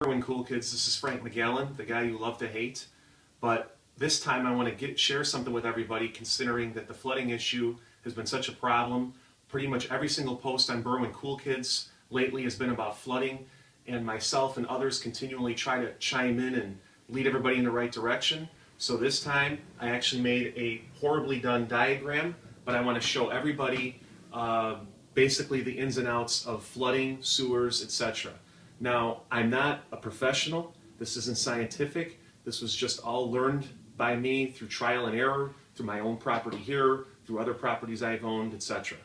Berwyn Cool Kids, this is Frank McGallen, the guy you love to hate. But this time I want to share something with everybody, considering that the flooding issue has been such a problem. Pretty much every single post on Berwyn Cool Kids lately has been about flooding, and myself and others continually try to chime in and lead everybody in the right direction. So this time I actually made a horribly done diagram, but I want to show everybody basically the ins and outs of flooding, sewers, etc. Now, I'm not a professional. This isn't scientific. This was just all learned by me through trial and error, through my own property here, through other properties I've owned, etc.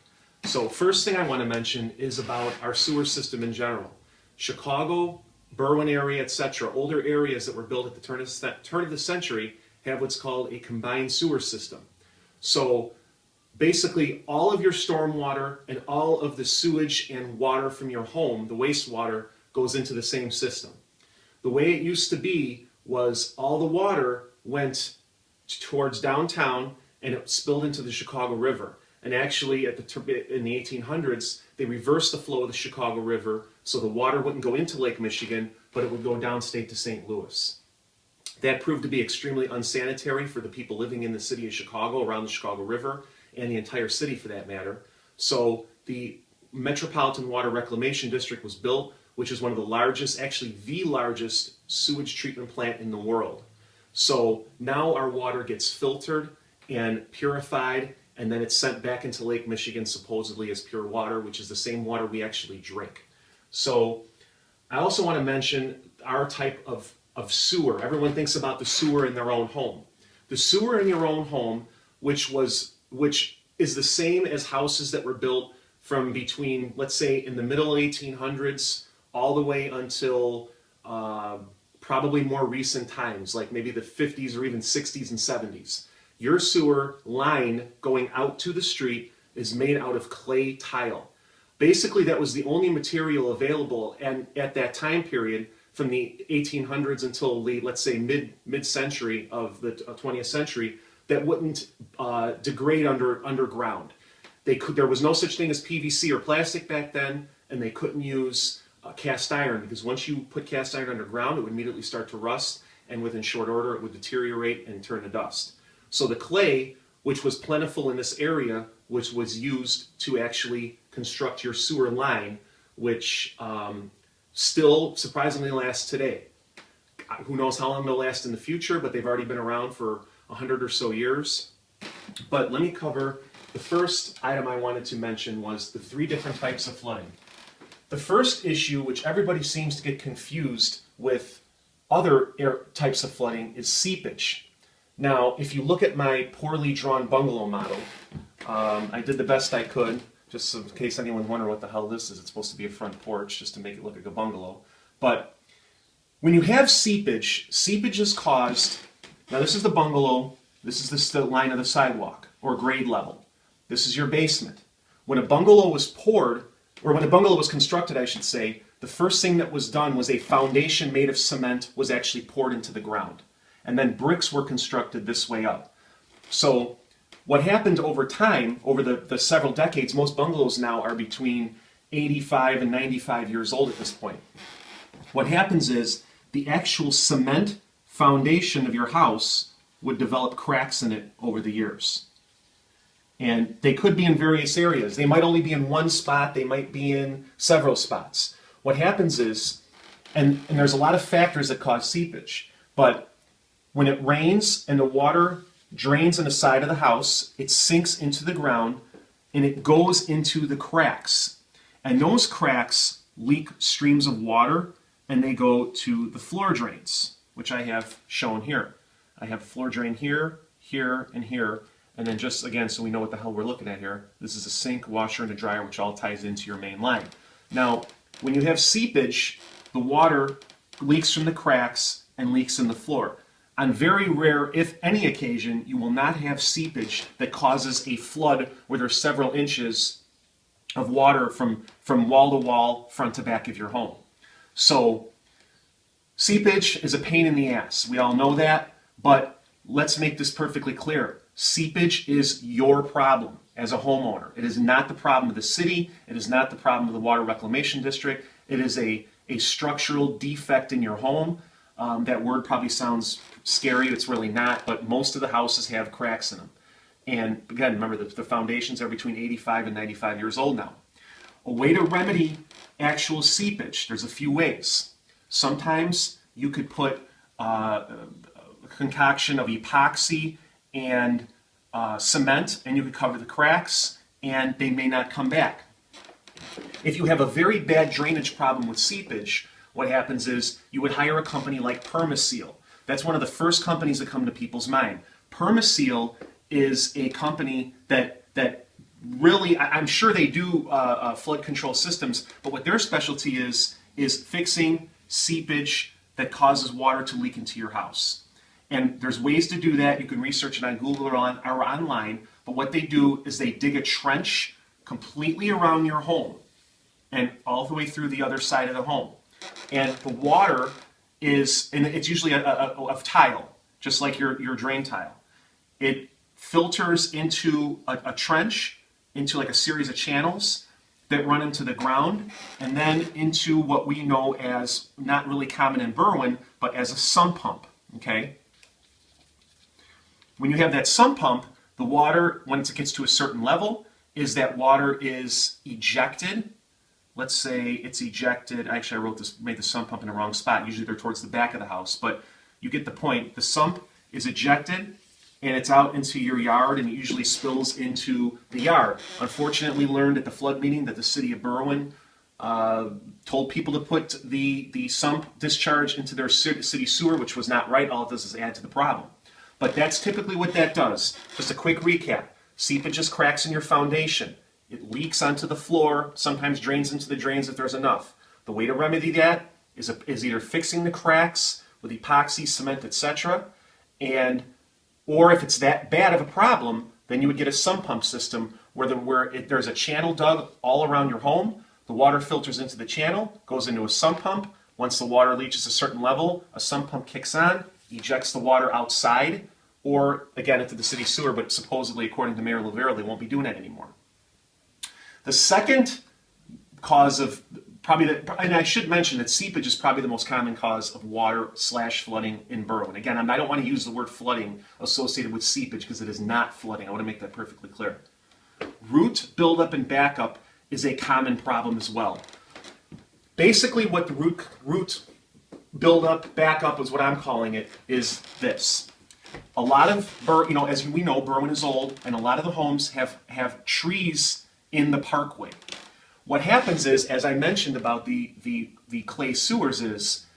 So first thing I want to mention is about our sewer system in general. Chicago, Berwyn area, etc., older areas that were built at the turn of the century have what's called a combined sewer system. So basically all of your stormwater and all of the sewage and water from your home, the wastewater, goes into the same system. The way it used to be was all the water went towards downtown and it spilled into the Chicago River. And actually in the 1800s, they reversed the flow of the Chicago River so the water wouldn't go into Lake Michigan, but it would go downstate to St. Louis. That proved to be extremely unsanitary for the people living in the city of Chicago, around the Chicago River, and the entire city for that matter. So the Metropolitan Water Reclamation District was built, which is one of the largest, actually the largest sewage treatment plant in the world. So now our water gets filtered and purified, and then it's sent back into Lake Michigan supposedly as pure water, which is the same water we actually drink. So I also want to mention our type of sewer. Everyone thinks about the sewer in their own home. The sewer in your own home, which is the same as houses that were built from between, let's say, in the middle 1800s all the way until probably more recent times, like maybe the 50s or even 60s and 70s. Your sewer line going out to the street is made out of clay tile. Basically, that was the only material available, and at that time period, from the 1800s until the, let's say, mid-century of the 20th century, that wouldn't degrade underground. There was no such thing as PVC or plastic back then, and they couldn't use cast iron, because once you put cast iron underground, it would immediately start to rust, and within short order it would deteriorate and turn to dust. So the clay, which was plentiful in this area, which was used to actually construct your sewer line, which still surprisingly lasts today. Who knows how long they'll last in the future, but they've already been around for 100 or so years. But let me cover, the first item I wanted to mention was the 3 different types of flooding. The first issue, which everybody seems to get confused with other types of flooding, is seepage. Now, if you look at my poorly drawn bungalow model, I did the best I could, just in case anyone's wondering what the hell this is. It's supposed to be a front porch, just to make it look like a bungalow. But when you have seepage, seepage is caused, now this is the bungalow, this is the line of the sidewalk, or grade level. This is your basement. When a bungalow was poured, or when a bungalow was constructed, I should say, the first thing that was done was a foundation made of cement was actually poured into the ground. And then bricks were constructed this way up. So what happened over time, over the several decades, most bungalows now are between 85 and 95 years old at this point. What happens is the actual cement foundation of your house would develop cracks in it over the years. And they could be in various areas. They might only be in one spot, they might be in several spots. What happens is, and there's a lot of factors that cause seepage, but when it rains and the water drains on the side of the house, it sinks into the ground and it goes into the cracks. And those cracks leak streams of water and they go to the floor drains, which I have shown here. I have a floor drain here, here, and here. And then just again, so we know what the hell we're looking at here, this is a sink, washer, and a dryer, which all ties into your main line. Now, when you have seepage, the water leaks from the cracks and leaks in the floor. On very rare, if any occasion, you will not have seepage that causes a flood where there's several inches of water from wall to wall, front to back of your home. So, seepage is a pain in the ass. We all know that, but let's make this perfectly clear. Seepage is your problem as a homeowner. It is not the problem of the city. It is not the problem of the Water Reclamation District. It is a a structural defect in your home. That word probably sounds scary. It's really not, but most of the houses have cracks in them. And again, remember the foundations are between 85 and 95 years old now. A way to remedy actual seepage, there's a few ways. Sometimes you could put a concoction of epoxy and cement, and you could cover the cracks, and they may not come back. If you have a very bad drainage problem with seepage, what happens is you would hire a company like Permaseal. That's one of the first companies that come to people's mind. Permaseal is a company that really, I'm sure they do flood control systems, but what their specialty is fixing seepage that causes water to leak into your house. And there's ways to do that. You can research it on Google or online, but what they do is they dig a trench completely around your home and all the way through the other side of the home. And the water is, and it's usually a tile, just like your drain tile. It filters into a trench, into like a series of channels that run into the ground, and then into what we know as, not really common in Berwyn, but as a sump pump, okay? When you have that sump pump, the water, once it gets to a certain level, is that water is ejected. Let's say it's ejected, actually I made the sump pump in the wrong spot. Usually they're towards the back of the house, but you get the point. The sump is ejected, and it's out into your yard, and it usually spills into the yard. Unfortunately, we learned at the flood meeting that the city of Berwyn told people to put the sump discharge into their city sewer, which was not right. All it does is add to the problem. But that's typically what that does. Just a quick recap. Seepage just cracks in your foundation. It leaks onto the floor, sometimes drains into the drains if there's enough. The way to remedy that is either fixing the cracks with epoxy, cement, etc., or if it's that bad of a problem, then you would get a sump pump system where there's a channel dug all around your home. The water filters into the channel, goes into a sump pump. Once the water reaches a certain level, a sump pump kicks on, ejects the water outside, or again into the city sewer, but supposedly, according to Mayor Lavera, they won't be doing that anymore. The second cause of, and I should mention that seepage is probably the most common cause of water/flooding in Berwyn. Again, I don't want to use the word flooding associated with seepage because it is not flooding. I want to make that perfectly clear. Root buildup and backup is a common problem as well. Basically, what the root buildup, backup is what I'm calling it, is this. A lot of, as we know, Berwyn is old, and a lot of the homes have trees in the parkway. What happens is, as I mentioned about the clay sewers, is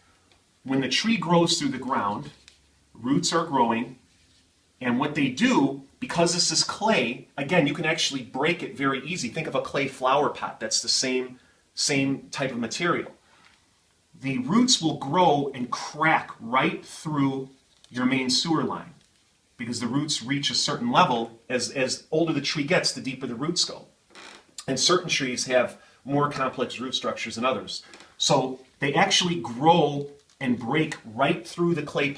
when the tree grows through the ground, roots are growing, and what they do, because this is clay, again, you can actually break it very easy. Think of a clay flower pot. That's the same type of material. The roots will grow and crack right through your main sewer line because the roots reach a certain level. As older the tree gets, the deeper the roots go. And certain trees have more complex root structures than others. So they actually grow and break right through the clay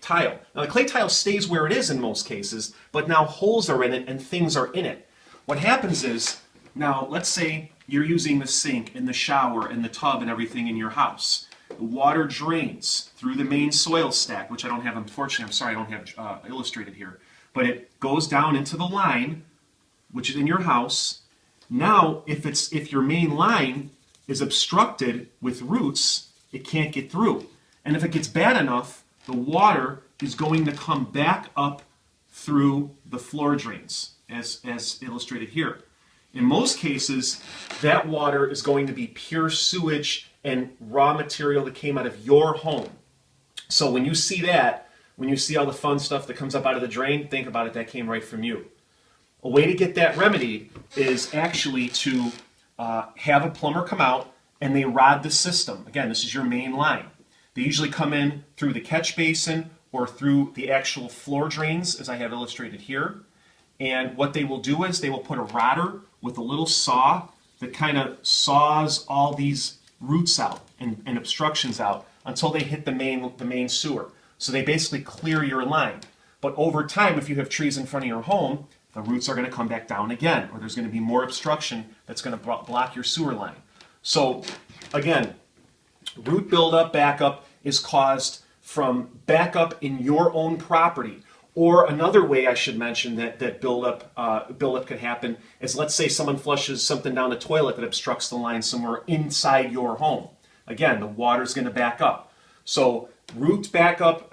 tile. Now the clay tile stays where it is in most cases, but now holes are in it and things are in it. What happens is, now let's say you're using the sink and the shower and the tub and everything in your house. The water drains through the main soil stack, which I don't have, unfortunately, I'm sorry I don't have illustrated here, but it goes down into the line, which is in your house. Now, if your main line is obstructed with roots, it can't get through. And if it gets bad enough, the water is going to come back up through the floor drains, as illustrated here. In most cases, that water is going to be pure sewage and raw material that came out of your home. So when you see that, when you see all the fun stuff that comes up out of the drain, think about it, that came right from you. A way to get that remedied is actually to have a plumber come out and they rod the system. Again, this is your main line. They usually come in through the catch basin or through the actual floor drains, as I have illustrated here. And what they will do is they will put a rodder with a little saw that kind of saws all these roots out and obstructions out until they hit the main sewer. So they basically clear your line. But over time, if you have trees in front of your home, the roots are going to come back down again, or there's going to be more obstruction that's going to block your sewer line. So, again, Root buildup, backup is caused from backup in your own property. Or another way I should mention that buildup could happen is, let's say someone flushes something down the toilet that obstructs the line somewhere inside your home. Again, the water's going to back up. So root backup,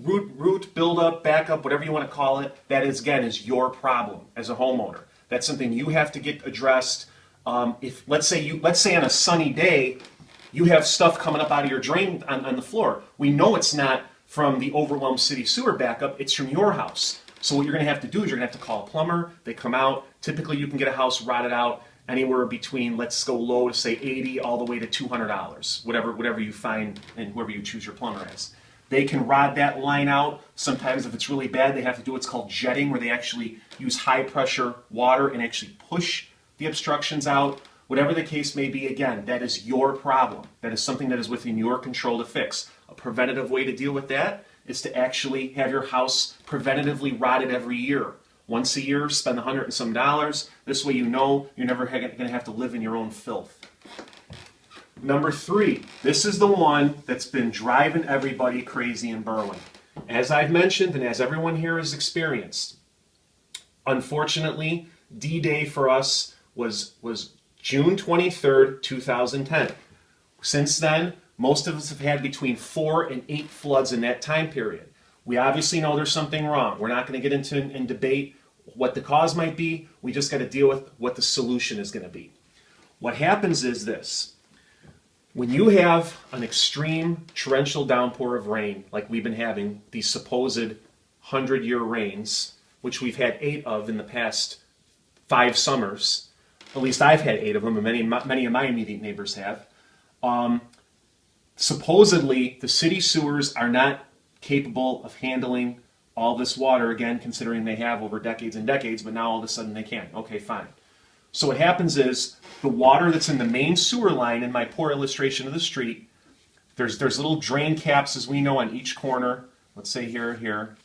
root buildup, backup, whatever you want to call it, that is, again, is your problem as a homeowner. That's something you have to get addressed. If let's say on a sunny day, you have stuff coming up out of your drain on the floor. We know it's not from the overwhelmed city sewer backup, it's from your house. So what you're going to have to do is you're going to have to call a plumber. They come out. Typically, you can get a house rotted out anywhere between, let's go low to say 80 all the way to $200, whatever you find and whoever you choose your plumber as. They can rod that line out. Sometimes if it's really bad, they have to do what's called jetting, where they actually use high pressure water and actually push the obstructions out. Whatever the case may be, again, that is your problem. That is something that is within your control to fix. A preventative way to deal with that is to actually have your house preventatively rotted every year. Once a year, spend $100 and some. This way you know you're never going to have to live in your own filth. Number 3, this is the one that's been driving everybody crazy in Berwyn. As I've mentioned, and as everyone here has experienced, unfortunately, D-Day for us was June 23rd, 2010. Since then, most of us have had between 4 and 8 floods in that time period. We obviously know there's something wrong. We're not going to get into and debate what the cause might be. We just got to deal with what the solution is going to be. What happens is this. When you have an extreme torrential downpour of rain, like we've been having, these supposed 100-year rains, which we've had 8 of in the past 5 summers, at least I've had 8 of them, and many of my immediate neighbors have. Supposedly, the city sewers are not capable of handling all this water, again, considering they have over decades and decades, but now all of a sudden they can. Okay, fine. So what happens is, the water that's in the main sewer line, in my poor illustration of the street, there's little drain caps, as we know, on each corner. Let's say here.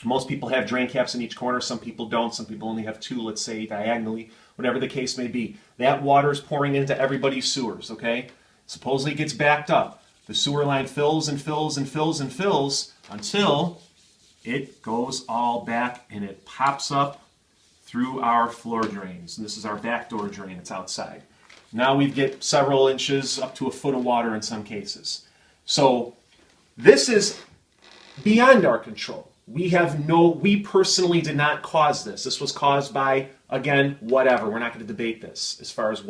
Most people have drain caps in each corner. Some people don't. Some people only have 2, let's say, diagonally. Whatever the case may be. That water is pouring into everybody's sewers, okay? Supposedly it gets backed up. The sewer line fills and fills and fills and fills until it goes all back and it pops up through our floor drains. And this is our backdoor drain. It's outside. Now we get several inches, up to a foot of water in some cases. So this is beyond our control. We personally did not cause this. This was caused by, again, whatever. We're not going to debate this as far as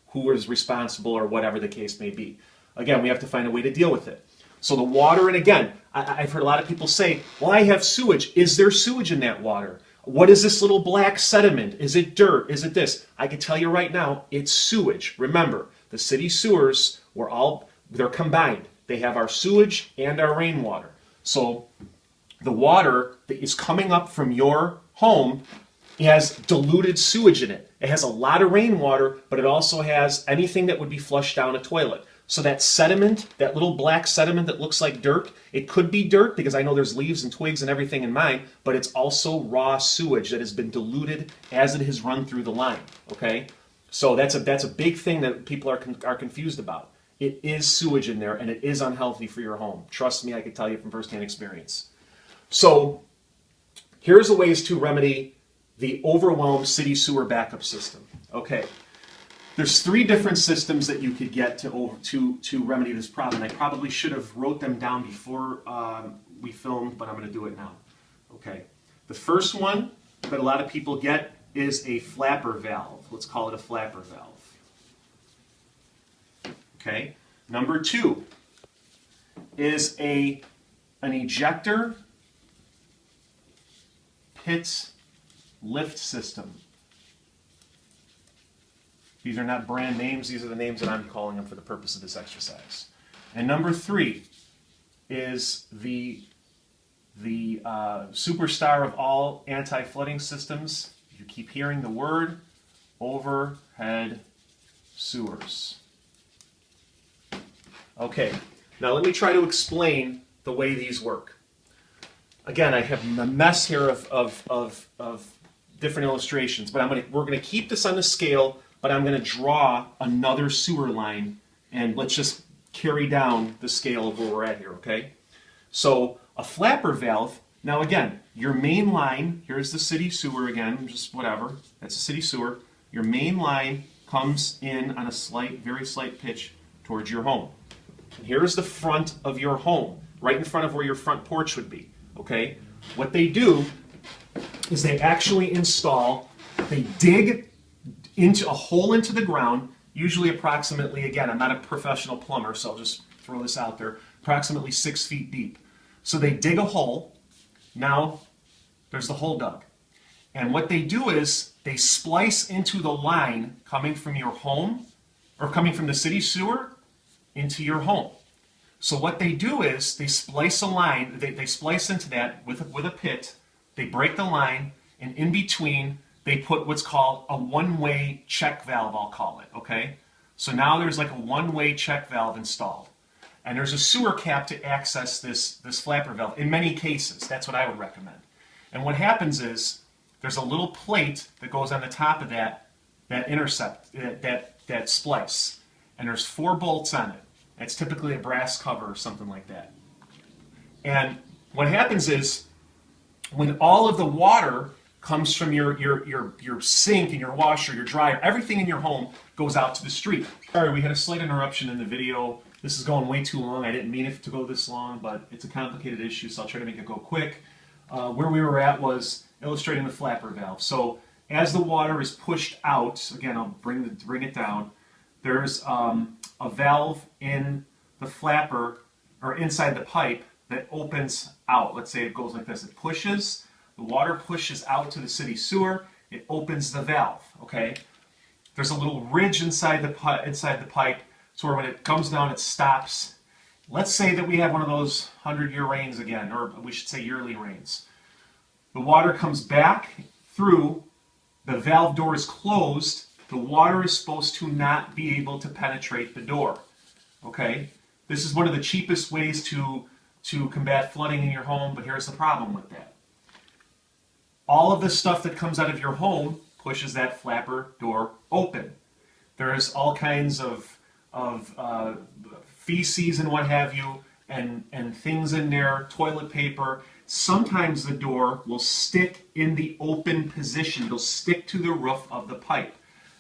who is responsible or whatever the case may be. Again, we have to find a way to deal with it. So the water, and again, I've heard a lot of people say, well, I have sewage. Is there sewage in that water? What is this little black sediment? Is it dirt? Is it this? I can tell you right now, it's sewage. Remember, the city sewers, they're combined. They have our sewage and our rainwater. So the water that is coming up from your home has diluted sewage in it. It has a lot of rainwater, but it also has anything that would be flushed down a toilet. So that sediment, that little black sediment that looks like dirt, it could be dirt because I know there's leaves and twigs and everything in mine, but it's also raw sewage that has been diluted as it has run through the line, okay? So that's a big thing that people are confused about. It is sewage in there, and it is unhealthy for your home. Trust me, I can tell you from firsthand experience. So here's the ways to remedy the overwhelmed city sewer backup system. Okay. There's 3 different systems that you could get to remedy this problem. I probably should have wrote them down before we filmed, but I'm going to do it now. Okay. The first one that a lot of people get is a flapper valve. Let's call it a flapper valve. Okay. Number 2 is an ejector pit lift system. These are not brand names. These are the names that I'm calling them for the purpose of this exercise. And number 3 is the superstar of all anti-flooding systems. You keep hearing the word, overhead sewers. Okay, now let me try to explain the way these work. Again, I have a mess here of different illustrations, but we're going to keep this on the scale, but I'm going to draw another sewer line, and let's just carry down the scale of where we're at here, okay? So a flapper valve, now again, your main line, here's the city sewer again, just whatever, that's the city sewer. Your main line comes in on a slight, very slight pitch towards your home. And here's the front of your home, right in front of where your front porch would be, okay? What they do is they actually install, they dig into a hole into the ground, usually approximately, again, I'm not a professional plumber, so I'll just throw this out there, approximately 6 feet deep. So they dig a hole, now there's the hole dug. And what they do is they splice into the line coming from your home, or coming from the city sewer into your home. So what they do is they splice a line, they splice into that with a pit, they break the line, and in between they put what's called a one-way check valve, I'll call it, okay? So now there's like a one-way check valve installed. And there's a sewer cap to access this flapper valve. In many cases, that's what I would recommend. And what happens is there's a little plate that goes on the top of that splice. And there's 4 bolts on it. It's typically a brass cover or something like that. And what happens is when all of the water comes from your sink and your washer, your dryer, everything in your home goes out to the street. Sorry, we had a slight interruption in the video. This is going way too long. I didn't mean it to go this long, but it's a complicated issue, so I'll try to make it go quick. Where we were at was illustrating the flapper valve. So as the water is pushed out, again, I'll bring it down, there's a valve in the flapper, or inside the pipe, that opens out. Let's say it goes like this. It pushes, the water pushes out to the city sewer, it opens the valve, okay? There's a little ridge inside the pipe, so where when it comes down, it stops. Let's say that we have one of those 100-year rains again, or we should say yearly rains. The water comes back through, the valve door is closed, the water is supposed to not be able to penetrate the door, okay? This is one of the cheapest ways to combat flooding in your home, but here's the problem with that. All of the stuff that comes out of your home pushes that flapper door open. There's all kinds of feces and what have you, and things in there, toilet paper. Sometimes the door will stick in the open position. It'll stick to the roof of the pipe.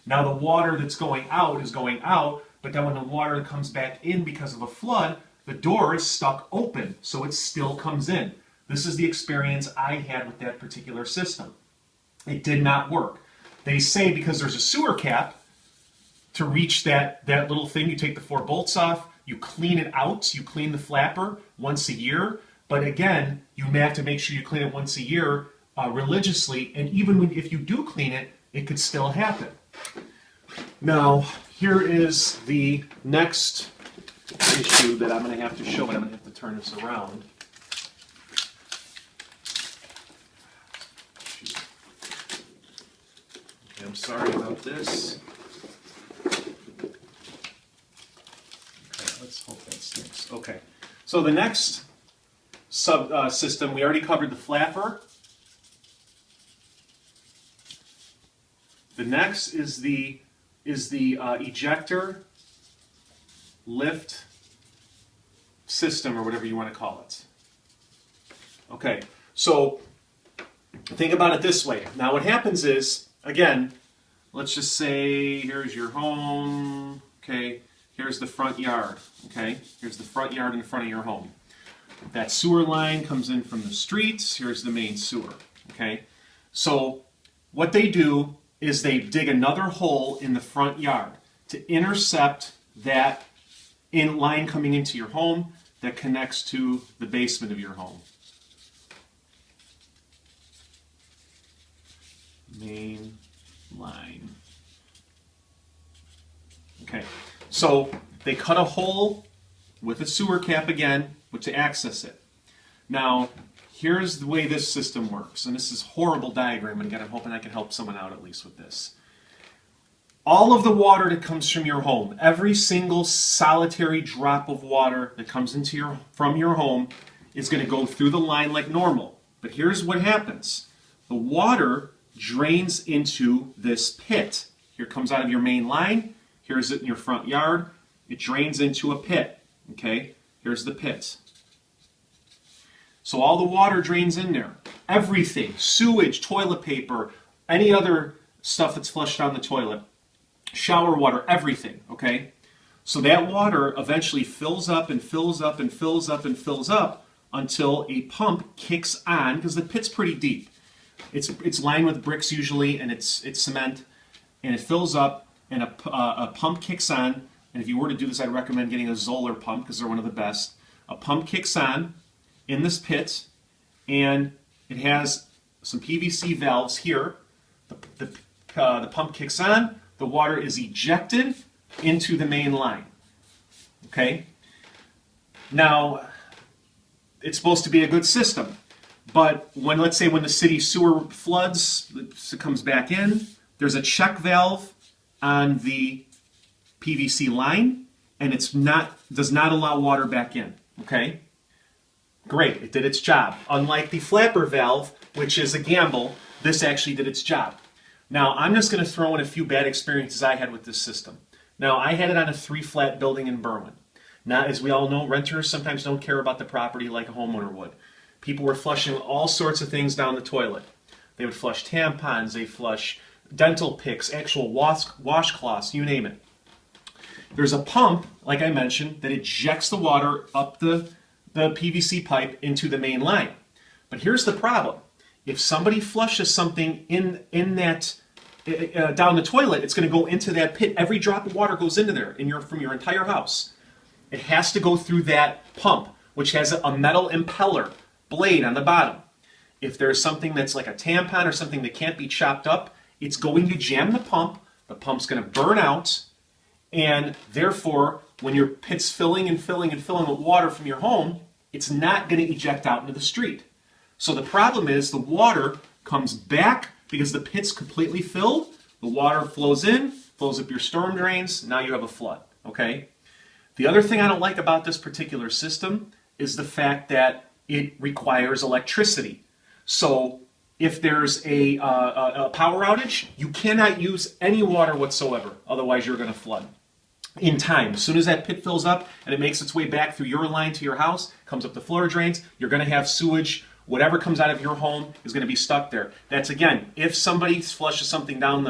Now the water that's going out is going out, but then when the water comes back in because of a flood, the door is stuck open, so it still comes in. This is the experience I had with that particular system. It did not work. They say because there's a sewer cap, to reach that little thing, you take the 4 bolts off, you clean it out, you clean the flapper once a year, but again, you have to make sure you clean it once a year religiously, and even if you do clean it, it could still happen. Now, here is the next issue that I'm going to have to show, but I'm going to have to turn this around. Okay, I'm sorry about this. Okay, let's hope that sticks. Okay, so the next system, we already covered the flapper. The next is the ejector lift system, or whatever you want to call it. Okay, so think about it this way. Now what happens is, again, let's just say here's your home, okay, here's the front yard, okay, here's the front yard in front of your home. That sewer line comes in from the streets, here's the main sewer, okay. So what they do is they dig another hole in the front yard to intercept that line coming into your home that connects to the basement of your home. Main line. Okay, so they cut a hole with a sewer cap again to access it. Now, here's the way this system works, and this is a horrible diagram, and again, I'm hoping I can help someone out at least with this. All of the water that comes from your home, every single solitary drop of water that comes from your home is going to go through the line like normal. But here's what happens. The water drains into this pit. Here it comes out of your main line. Here's it in your front yard. It drains into a pit. Okay, here's the pit. So all the water drains in there. Everything, sewage, toilet paper, any other stuff that's flushed down the toilet, shower water, everything, okay? So that water eventually fills up and fills up and fills up and fills up until a pump kicks on, because the pit's pretty deep. It's lined with bricks usually, and it's cement, and it fills up, and a pump kicks on. And if you were to do this, I'd recommend getting a Zoller pump because they're one of the best. A pump kicks on in this pit, and it has some PVC valves here. The pump kicks on, the water is ejected into the main line. Okay? Now, it's supposed to be a good system, but let's say when the city sewer floods, it comes back in, there's a check valve on the PVC line, and does not allow water back in. Okay? Great, it did its job. Unlike the flapper valve, which is a gamble, this actually did its job. Now, I'm just going to throw in a few bad experiences I had with this system. Now, I had it on a 3-flat building in Berwyn. Now, as we all know, renters sometimes don't care about the property like a homeowner would. People were flushing all sorts of things down the toilet. They would flush tampons, they flush dental picks, actual washcloths, you name it. There's a pump, like I mentioned, that ejects the water up the PVC pipe into the main line. But here's the problem. If somebody flushes something in that down the toilet, it's going to go into that pit. Every drop of water goes into there from your entire house. It has to go through that pump, which has a metal impeller blade on the bottom. If there's something that's like a tampon or something that can't be chopped up, it's going to jam the pump. The pump's going to burn out, and therefore, when your pit's filling and filling and filling with water from your home, it's not going to eject out into the street. So the problem is the water comes back because the pit's completely filled. The water flows in, flows up your storm drains. Now you have a flood. Okay? The other thing I don't like about this particular system is the fact that it requires electricity. So if there's a power outage, you cannot use any water whatsoever. Otherwise, you're going to flood. In time, as soon as that pit fills up and it makes its way back through your line to your house, comes up the floor drains, you're going to have sewage. Whatever comes out of your home is going to be stuck there. That's, again, if somebody flushes something down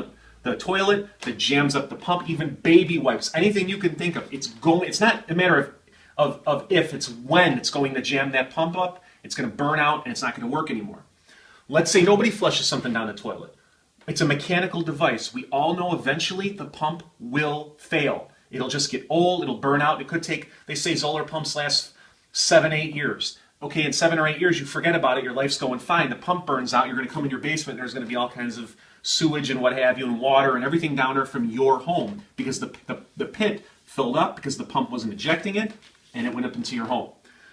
the toilet that jams up the pump, even baby wipes, anything you can think of. It's not a matter of if, it's when it's going to jam that pump up. It's going to burn out and it's not going to work anymore. Let's say nobody flushes something down the toilet. It's a mechanical device. We all know eventually the pump will fail. It'll just get old, it'll burn out. It could take, they say Zoller pumps last 7-8 years. Okay, in 7 or 8 years, you forget about it, your life's going fine, the pump burns out, you're going to come in your basement, and there's going to be all kinds of sewage and what have you, and water and everything down there from your home, because the pit filled up, because the pump wasn't ejecting it, and it went up into your home.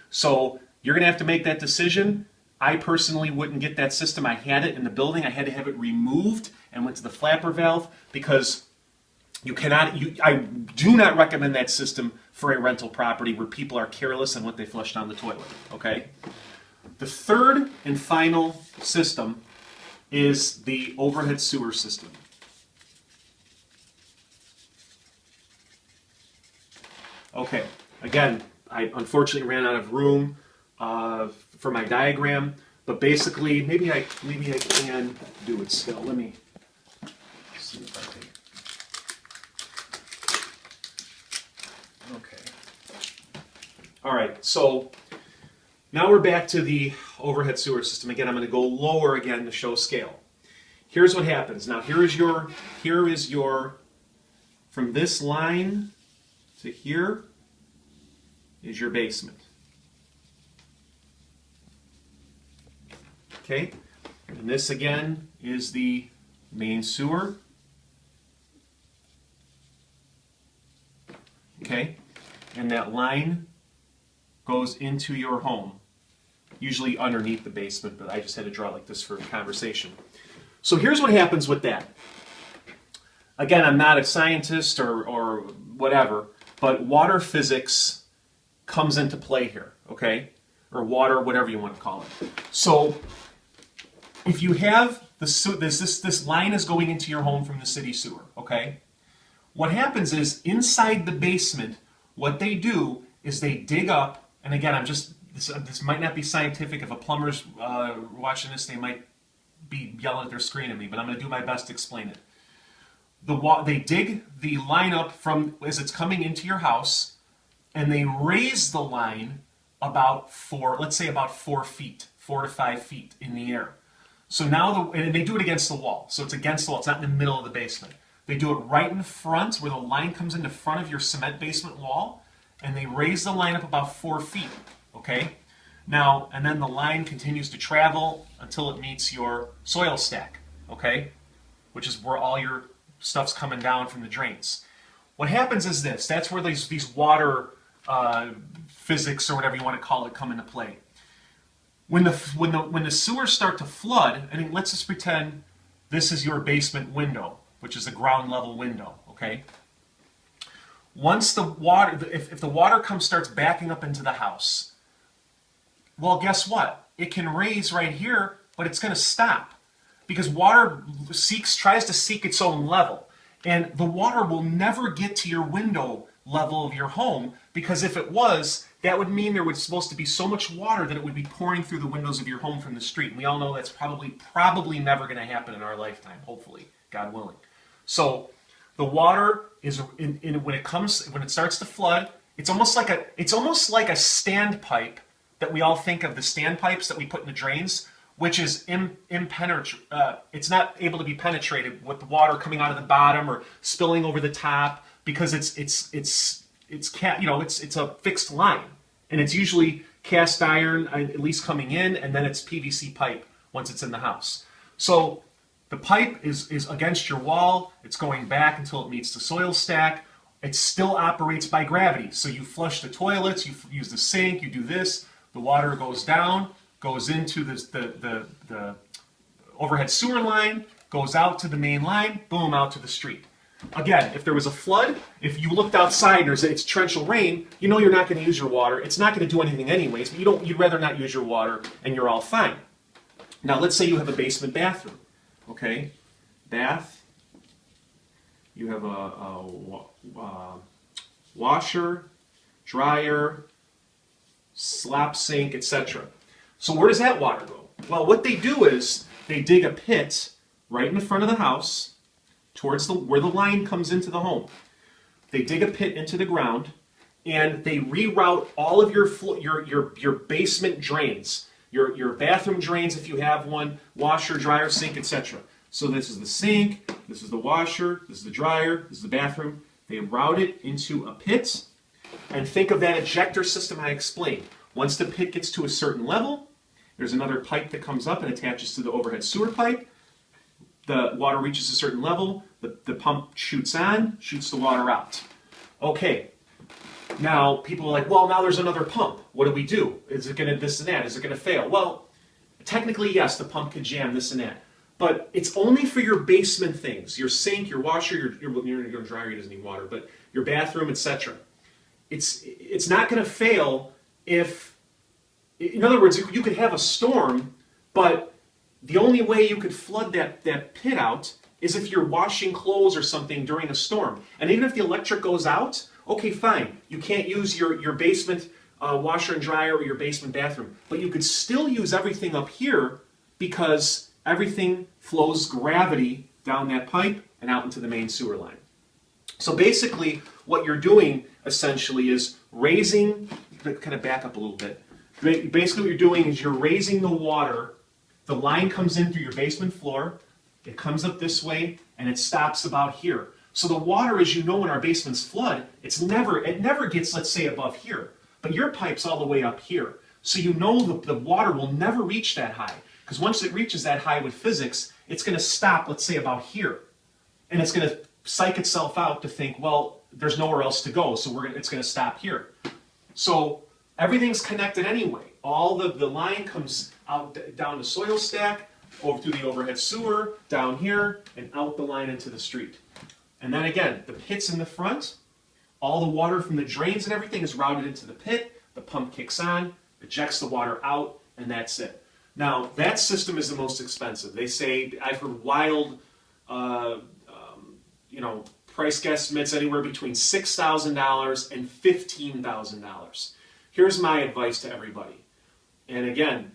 So you're going to have to make that decision. I personally wouldn't get that system. I had it in the building. I had to have it removed and went to the flapper valve, because I do not recommend that system for a rental property where people are careless on what they flush down the toilet. Okay? The third and final system is the overhead sewer system. Okay, again, I unfortunately ran out of room for my diagram, but basically, maybe I can do it still. Let me see if I can. Okay. All right, so now we're back to the overhead sewer system. Again, I'm going to go lower again to show scale. Here's what happens. Now, here is your, from this line to here is your basement. Okay, and this again is the main sewer. Okay, and that line goes into your home, usually underneath the basement, but I just had to draw like this for conversation. So here's what happens with that. Again, I'm not a scientist or whatever, but water physics comes into play here, okay? Or water, whatever you want to call it. So if you have this line is going into your home from the city sewer, okay? What happens is inside the basement, what they do is they dig up, and again, this might not be scientific. If a plumber's watching this, they might be yelling at their screen at me, but I'm going to do my best to explain it. They dig the line up from as it's coming into your house, and they raise the line about let's say about 4 feet, 4 to 5 feet in the air. So now, and they do it against the wall. So it's against the wall. It's not in the middle of the basement. They do it right in front where the line comes into front of your cement basement wall, and they raise the line up about 4 feet, okay? Now, and then the line continues to travel until it meets your soil stack, okay? Which is where all your stuff's coming down from the drains. What happens is this. That's where these water physics, or whatever you want to call it, come into play. When the sewers start to flood, and let's just pretend this is your basement window, which is a ground level window, okay? Once the water, if the water starts backing up into the house, well, guess what? It can raise right here, but it's going to stop because water tries to seek its own level, and the water will never get to your window level of your home, because if it was, that would mean there was supposed to be so much water that it would be pouring through the windows of your home from the street. And we all know that's probably never going to happen in our lifetime, hopefully, God willing. So the water is when it starts to flood, it's almost like a standpipe that we all think of, the standpipes that we put in the drains, which is impenetrable. It's not able to be penetrated with the water coming out of the bottom or spilling over the top, because it's a fixed line, and it's usually cast iron, at least coming in, and then it's PVC pipe once it's in the house. So the pipe is against your wall. It's going back until it meets the soil stack. It still operates by gravity. So you flush the toilets, you use the sink, you do this. The water goes down, goes into the overhead sewer line, goes out to the main line, boom, out to the street. Again, if there was a flood, if you looked outside and it's torrential rain, you know you're not going to use your water. It's not going to do anything anyways, but you'd rather not use your water, and you're all fine. Now, let's say you have a basement bathroom, okay? Bath. You have a washer, dryer, slop sink, etc. So where does that water go? Well, what they do is they dig a pit right in the front of the house, towards where the line comes into the home. They dig a pit into the ground, and they reroute all of your basement drains, your bathroom drains if you have one, washer, dryer, sink, etc. So this is the sink, this is the washer, this is the dryer, this is the bathroom. They route it into a pit, and think of that ejector system I explained. Once the pit gets to a certain level, there's another pipe that comes up and attaches to the overhead sewer pipe. The water reaches a certain level, the pump shoots on, shoots the water out. Okay, now people are like, well, now there's another pump. What do we do? Is it going to this and that? Is it going to fail? Well, technically, yes, the pump could jam this and that. But it's only for your basement things, your sink, your washer, your dryer doesn't need water, but your bathroom, etc. It's not going to fail if, in other words, you could have a storm, but the only way you could flood that pit out is if you're washing clothes or something during a storm. And even if the electric goes out, okay, fine. You can't use your basement washer and dryer or your basement bathroom. But you could still use everything up here because everything flows gravity down that pipe and out into the main sewer line. So basically, what you're doing essentially is raising, kind of back up a little bit. Basically what you're doing is you're raising the water. The line comes in through your basement floor, it comes up this way, and it stops about here. So the water, as you know, when our basements flood, it never gets, let's say, above here. But your pipe's all the way up here. So you know the water will never reach that high. Because once it reaches that high with physics, it's going to stop, let's say, about here. And it's going to psych itself out to think, well, there's nowhere else to go, so it's going to stop here. So everything's connected anyway. All the line comes out down the soil stack, over through the overhead sewer, down here, and out the line into the street. And then again, the pit's in the front. All the water from the drains and everything is routed into the pit. The pump kicks on, ejects the water out, and that's it. Now, that system is the most expensive. They say, I've heard wild, price guesstimates anywhere between $6,000 and $15,000. Here's my advice to everybody. And again,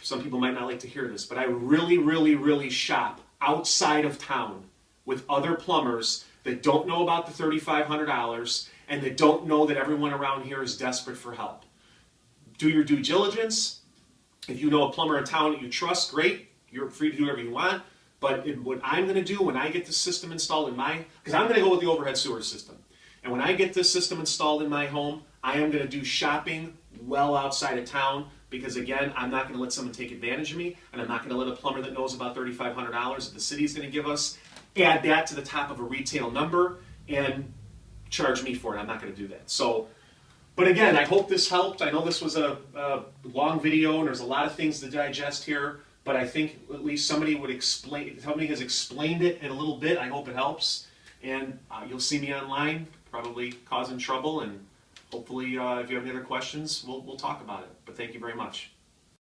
some people might not like to hear this, but I really shop outside of town with other plumbers that don't know about the $3,500 and that don't know that everyone around here is desperate for help. Do your due diligence. If you know a plumber in town that you trust, great. You're free to do whatever you want. But what I'm going to do when I get the system installed in because I'm going to go with the overhead sewer system. And when I get this system installed in my home, I am going to do shopping well outside of town because, again, I'm not going to let someone take advantage of me, and I'm not going to let a plumber that knows about $3,500 that the city's going to give us add that to the top of a retail number and charge me for it. I'm not going to do that. So, but again, I hope this helped. I know this was a long video, and there's a lot of things to digest here, but I think at least somebody has explained it in a little bit. I hope it helps. And you'll see me online, probably causing trouble, and hopefully if you have any other questions, we'll talk about it. But thank you very much.